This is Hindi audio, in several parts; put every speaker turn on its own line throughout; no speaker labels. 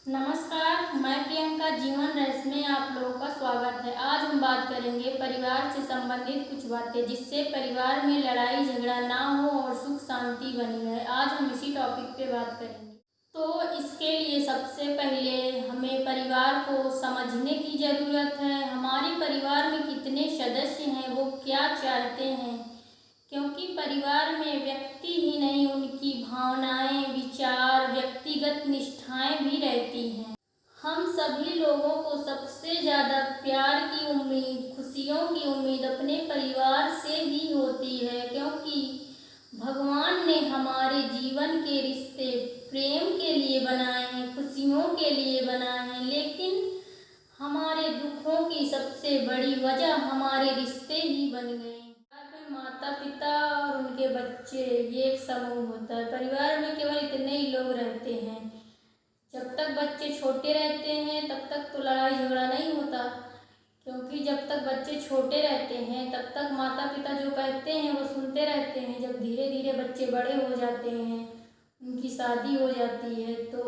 नमस्कार, मैं प्रियंका जीवन रहस्य में आप लोगों का स्वागत है। आज हम बात करेंगे परिवार से संबंधित कुछ बातें जिससे परिवार में लड़ाई झगड़ा ना हो और सुख शांति बनी रहे। आज हम इसी टॉपिक पे बात करेंगे। तो इसके लिए सबसे पहले हमें परिवार को समझने की ज़रूरत है। हमारे परिवार में कितने सदस्य हैं, वो क्या चाहते हैं, क्योंकि परिवार में व्यक्ति ही नहीं उनकी भावनाएं, विचार, व्यक्तिगत निष्ठाएं भी रहती हैं। हम सभी लोगों को सबसे ज़्यादा प्यार की उम्मीद, खुशियों की उम्मीद अपने परिवार से ही होती है, क्योंकि भगवान ने हमारे जीवन के रिश्ते प्रेम के लिए बनाए हैं, खुशियों के लिए बनाए हैं। लेकिन हमारे दुखों की सबसे बड़ी वजह हमारे रिश्ते ही बन गए। माता पिता और उनके बच्चे, ये एक समूह होता है। परिवार में केवल इतने ही लोग रहते हैं। जब तक बच्चे छोटे रहते हैं तब तक तो लड़ाई झगड़ा नहीं होता, क्योंकि जब तक बच्चे छोटे रहते हैं तब तक माता पिता जो कहते हैं वो सुनते रहते हैं। जब धीरे धीरे बच्चे बड़े हो जाते हैं, उनकी शादी हो जाती है, तो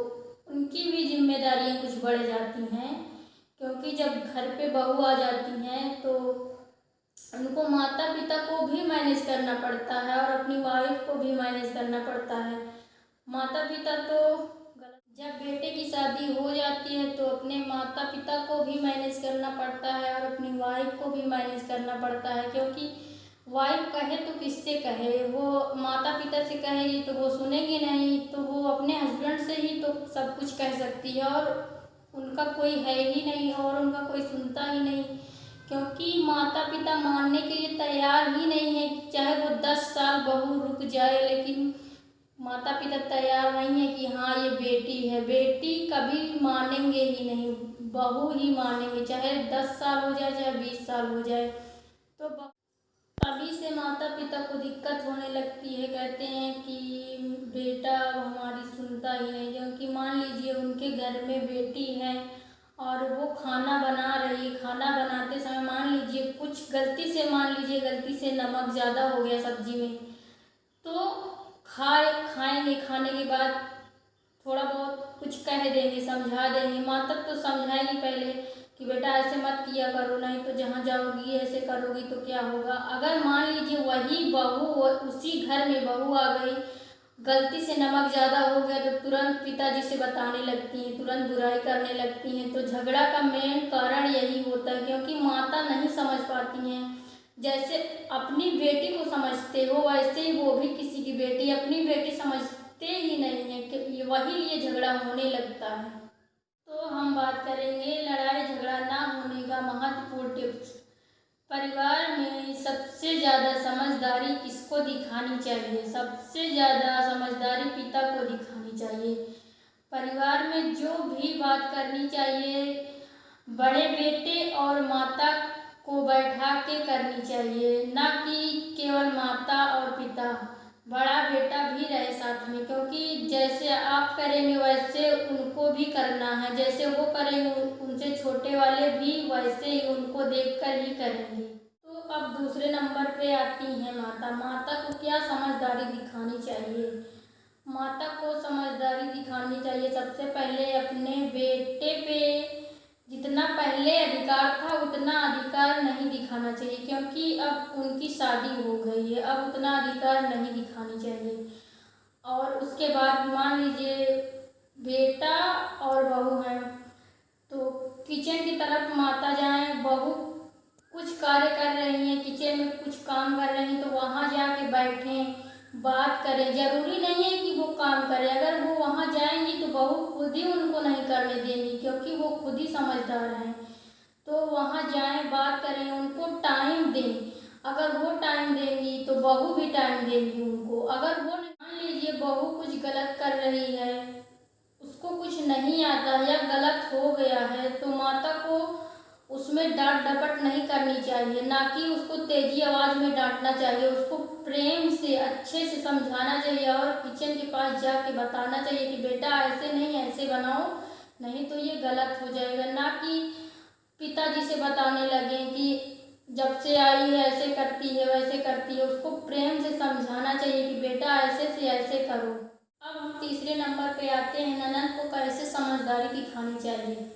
उनकी भी जिम्मेदारियां कुछ बढ़ जाती हैं, क्योंकि जब घर पे बहू आ जाती हैं तो उनको माता पिता को भी मैनेज करना पड़ता है और अपनी वाइफ को भी मैनेज करना पड़ता है। माता पिता तो जब बेटे की शादी हो जाती है तो अपने माता पिता को भी मैनेज करना पड़ता है और अपनी वाइफ को भी मैनेज करना पड़ता है, क्योंकि वाइफ कहे तो किससे कहे, वो माता पिता से कहेगी तो वो सुनेगी नहीं, तो वो अपने हस्बैंड से ही तो सब कुछ कह सकती है और उनका कोई है ही नहीं और उनका कोई सुनता ही नहीं, क्योंकि माता पिता मानने के लिए तैयार ही नहीं है। चाहे वो 10 साल बहू रुक जाए, लेकिन माता पिता तैयार नहीं है कि हाँ ये बेटी है। बेटी कभी मानेंगे ही नहीं, बहू ही मानेंगे, चाहे 10 साल हो जाए चाहे 20 साल हो जाए। तो तभी से माता पिता को दिक्कत होने लगती है। कहते हैं कि बेटा हमारी सुनता ही नहीं, क्योंकि मान लीजिए उनके घर में बेटी है और वो खाना बना रही, खाना बनाते समय मान लीजिए कुछ गलती से नमक ज़्यादा हो गया सब्जी में, तो खाएंगे, खाने के बाद थोड़ा बहुत कुछ कह देंगे, समझा देंगे। माता तो समझाएगी पहले कि बेटा ऐसे मत किया करो, नहीं तो जहाँ जाओगी ऐसे करोगी तो क्या होगा। अगर मान लीजिए वही बहू, उसी घर में बहू आ गई, गलती से नमक ज़्यादा हो गया तो तुरंत पिताजी से बताने लगती हैं, तुरंत बुराई करने लगती हैं। तो झगड़ा का मेन कारण यही होता है, क्योंकि माता नहीं समझ पाती हैं। जैसे अपनी बेटी को समझते हो वैसे ही वो भी किसी की बेटी, अपनी बेटी समझते ही नहीं है, कि वही लिए झगड़ा होने लगता है। तो हम बात करेंगे लड़ाई झगड़ा ना होने का महत्वपूर्ण टिप्स। परिवार में सबसे ज़्यादा समझदारी किसको दिखानी चाहिए? सबसे ज़्यादा समझदारी पिता को दिखानी चाहिए। परिवार में जो भी बात करनी चाहिए बड़े बेटे और माता को बैठा के करनी चाहिए, ना कि केवल माता और पिता। बड़ा बेटा भी रहे साथ में, क्योंकि जैसे आप करेंगे वैसे उनको भी करना है, जैसे वो करेंगे उनसे छोटे वाले भी वैसे ही उनको देखकर ही करेंगे। तो अब दूसरे नंबर पे आती हैं माता। माता को क्या समझदारी दिखानी चाहिए? माता को समझदारी दिखानी चाहिए सबसे पहले अपने बेटे पे जितना पहले अधिकार था उतना अधिकार नहीं दिखाना चाहिए, क्योंकि अब उनकी शादी हो गई है, अब उतना अधिकार नहीं दिखानी चाहिए। और उसके बाद मान लीजिए बेटा और बहू हैं, तो किचन की तरफ माता जाएं, बहू कुछ कार्य कर रही हैं, किचन में कुछ काम कर रही हैं, तो वहाँ जाके बैठें, बात करें। ज़रूरी नहीं है कि वो काम करें, अगर वो वहाँ जाएंगी तो बहू खुद ही उनको नहीं करने देंगी, क्योंकि वो खुद ही समझदार हैं। तो वहाँ जाएं, बात करें, उनको टाइम दें। अगर वो टाइम देंगी तो बहू भी टाइम देंगी उनको। अगर वो मान लीजिए बहू कुछ गलत कर रही है, उसको कुछ नहीं आता या गलत हो गया है, तो माता को उसमें डांट डपट नहीं करनी चाहिए, ना कि उसको तेजी आवाज़ में डांटना चाहिए। उसको प्रेम से अच्छे से समझाना चाहिए और किचन के पास जाके बताना चाहिए कि बेटा ऐसे नहीं, ऐसे बनाओ, नहीं तो ये गलत हो जाएगा। ना कि पिताजी से बताने लगे कि जब से आई है ऐसे करती है वैसे करती है। उसको प्रेम से समझाना चाहिए कि बेटा ऐसे से ऐसे करो। अब हम तीसरे नंबर पे आते हैं, ननद को कैसे समझदारी दिखानी चाहिए।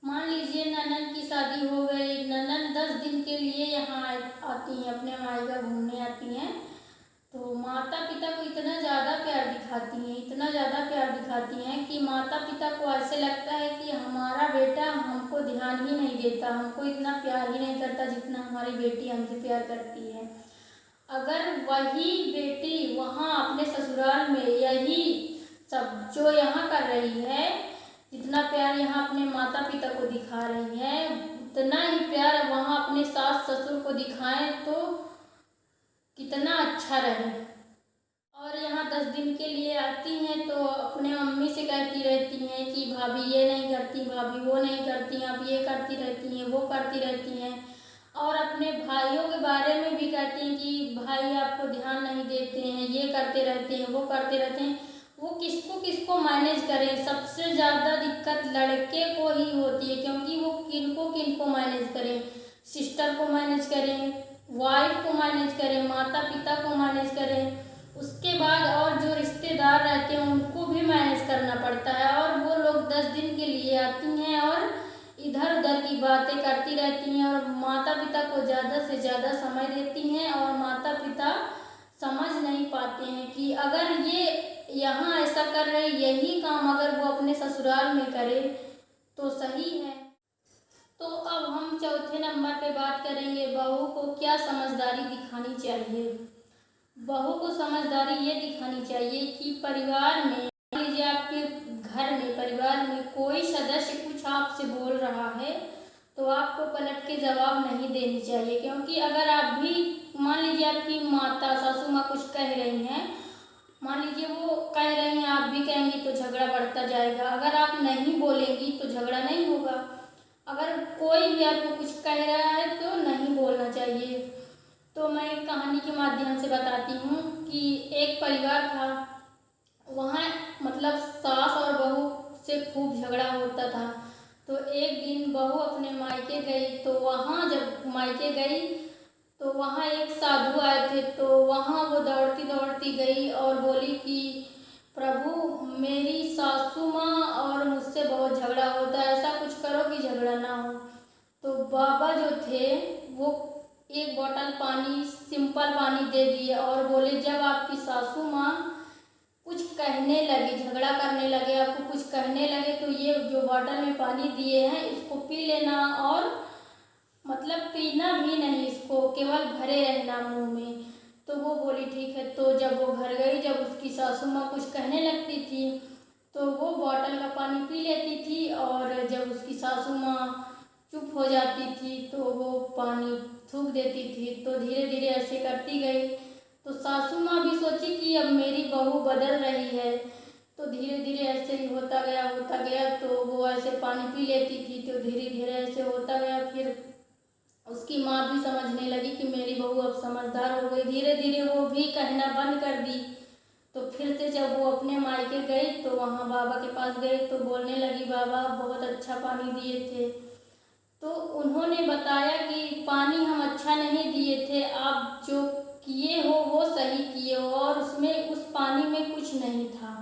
मान लीजिए ननद की शादी हो गई, ननद 10 दिन के लिए यहाँ आती हैं, अपने मायका घूमने आती हैं, तो माता पिता को इतना ज़्यादा प्यार दिखाती हैं, इतना ज़्यादा प्यार दिखाती हैं कि माता पिता को ऐसे लगता है कि हमारा बेटा हमको ध्यान ही नहीं देता, हमको इतना प्यार ही नहीं करता जितना हमारी बेटी हमसे प्यार करती है। अगर वही बेटी वहाँ अपने ससुराल में यही सब जो यहाँ कर रही है, जितना प्यार यहाँ अपने माता पिता को दिखा रही है, उतना ही प्यार वहाँ अपने सास ससुर को दिखाएं तो कितना अच्छा रहे। और यहाँ 10 दिन के लिए आती हैं तो अपने मम्मी से कहती रहती हैं कि भाभी ये नहीं करती, भाभी वो नहीं करती, आप ये करती रहती हैं, वो करती रहती हैं। और अपने भाइयों के बारे में भी कहती हैं कि भाई आपको ध्यान नहीं देते हैं, ये करते रहते हैं, वो करते रहते हैं। वो किसको किसको मैनेज करें, सबसे ज़्यादा दिक्कत लड़के को ही होती है, क्योंकि वो किनको मैनेज करें, सिस्टर को मैनेज करें, वाइफ को मैनेज करें, माता पिता को मैनेज करें, उसके बाद और जो रिश्तेदार रहते हैं उनको भी मैनेज करना पड़ता है। और वो लोग 10 दिन के लिए आती हैं और इधर उधर की बातें करती रहती हैं और माता पिता को ज़्यादा से ज़्यादा समय देती हैं। और माता पिता समझ नहीं पाते हैं कि अगर ये यहाँ ऐसा कर रहे, यही काम अगर वो अपने ससुराल में करे तो सही है। तो अब हम चौथे नंबर पे बात करेंगे, बहू को क्या समझदारी दिखानी चाहिए। बहू को समझदारी ये दिखानी चाहिए कि परिवार में, मान लीजिए आपके घर में परिवार में कोई सदस्य कुछ आपसे बोल रहा है तो आपको पलट के जवाब नहीं देनी चाहिए, क्योंकि अगर आप भी, मान लीजिए आपकी माता सासू माँ कुछ कह रही हैं, मान लीजिए वो कह रही हैं, आप भी कहेंगी तो झगड़ा बढ़ता जाएगा। अगर आप नहीं बोलेंगी तो झगड़ा नहीं होगा। अगर कोई भी आपको कुछ कह रहा है तो नहीं बोलना चाहिए। तो मैं एक कहानी के माध्यम से बताती हूँ कि एक परिवार था, वहाँ मतलब सास और बहू से खूब झगड़ा होता था। तो एक दिन बहू अपने मायके गई, तो वहाँ जब मायके गई तो वहाँ एक साधु आए थे, तो वहाँ वो दौड़ती दौड़ती गई और बोली कि प्रभु मेरी सासू माँ और मुझसे बहुत झगड़ा होता है, ऐसा कुछ करो कि झगड़ा ना हो। तो बाबा जो थे वो एक बोतल पानी, सिंपल पानी दे दिए और बोले जब आपकी सासू माँ कुछ कहने लगे, झगड़ा करने लगे, आपको कुछ कहने लगे तो ये जो बोतल में पानी दिए हैं इसको पी लेना, और मतलब पीना भी नहीं इसको, केवल भरे रहना मुंह में। तो वो बोली ठीक है। तो जब वो घर गई, जब उसकी सासू माँ कुछ कहने लगती थी तो वो बोतल का पानी पी लेती थी, और जब उसकी सासू माँ चुप हो जाती थी तो वो पानी थूक देती थी। तो धीरे धीरे ऐसे करती गई। तो सासू माँ भी सोची कि अब मेरी बहू बदल रही है, तो धीरे धीरे ऐसे ही होता गया। तो वो ऐसे पानी पी लेती थी, तो धीरे धीरे ऐसे होता गया। फिर उसकी माँ भी समझने लगी कि मेरी बहू अब समझदार हो गई, धीरे धीरे वो भी कहना बंद कर दी। तो फिर से जब वो अपने मायके गई तो वहाँ बाबा के पास गई तो बोलने लगी बाबा बहुत अच्छा पानी दिए थे। तो उन्होंने बताया कि पानी हम अच्छा नहीं दिए थे, आप जो किए हो वो सही किए हो, और उसमें उस पानी में कुछ नहीं था।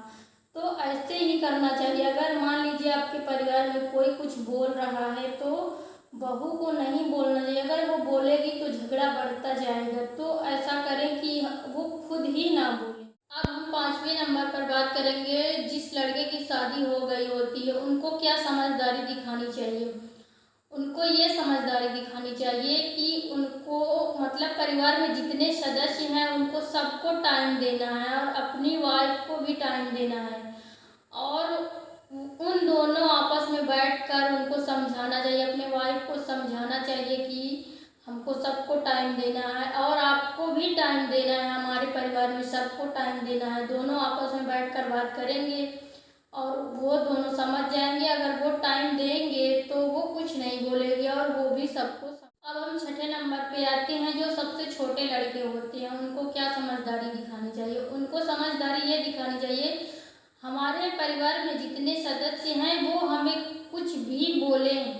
तो ऐसे ही करना चाहिए। अगर मान लीजिए आपके परिवार में कोई कुछ बोल रहा है तो बहू को नहीं बोलना चाहिए। अगर वो बोलेगी तो झगड़ा बढ़ता जाएगा, तो ऐसा करें कि वो खुद ही ना बोले। अब हम 5वें नंबर पर बात करेंगे, जिस लड़के की शादी हो गई होती है उनको क्या समझदारी दिखानी चाहिए। उनको ये समझदारी दिखानी चाहिए कि उनको मतलब परिवार में जितने सदस्य हैं उनको सबको टाइम देना है और अपनी वाइफ को भी टाइम देना है, और उन दोनों आपस में बैठकर उनको समझाना चाहिए, अपने वाइफ को समझाना चाहिए कि हमको सबको टाइम देना है और आपको भी टाइम देना है, हमारे परिवार में सबको टाइम देना है। दोनों आपस में बैठकर बात करेंगे और वो दोनों समझ जाएंगे। अगर वो टाइम देंगे तो वो कुछ नहीं बोलेंगे और वो भी सबको अब हम 6ठे नंबर पे आते हैं, जो सबसे छोटे लड़के होते हैं उनको क्या समझदारी दिखानी चाहिए। उनको समझदारी ये दिखानी चाहिए, हमारे परिवार में जितने सदस्य हैं वो हमें कुछ भी बोलें,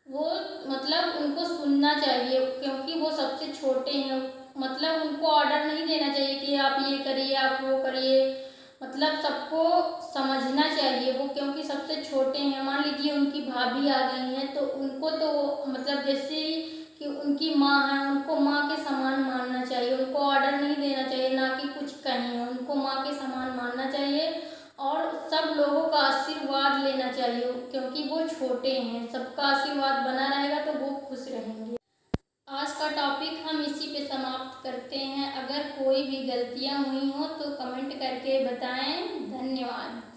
वो मतलब उनको सुनना चाहिए, क्योंकि वो सबसे छोटे हैं। मतलब उनको ऑर्डर नहीं देना आप ये करिए, आप वो करिए, मतलब सबको समझना चाहिए वो, क्योंकि सबसे छोटे हैं। मान लीजिए उनकी भाभी आ गई हैं तो उनको तो मतलब जैसे कि उनकी माँ है, उनको माँ के समान मानना चाहिए, उनको ऑर्डर नहीं देना चाहिए, ना कि कुछ कहें, उनको माँ के समान मानना चाहिए और सब लोगों का आशीर्वाद लेना चाहिए, क्योंकि वो छोटे हैं। सबका आशीर्वाद बना रहेगा तो वो खुश रहेंगे। आज का टॉपिक हम इसी पे समाप्त करते हैं। अगर कोई भी गलतियाँ हुई हों तो कमेंट करके बताएं। धन्यवाद।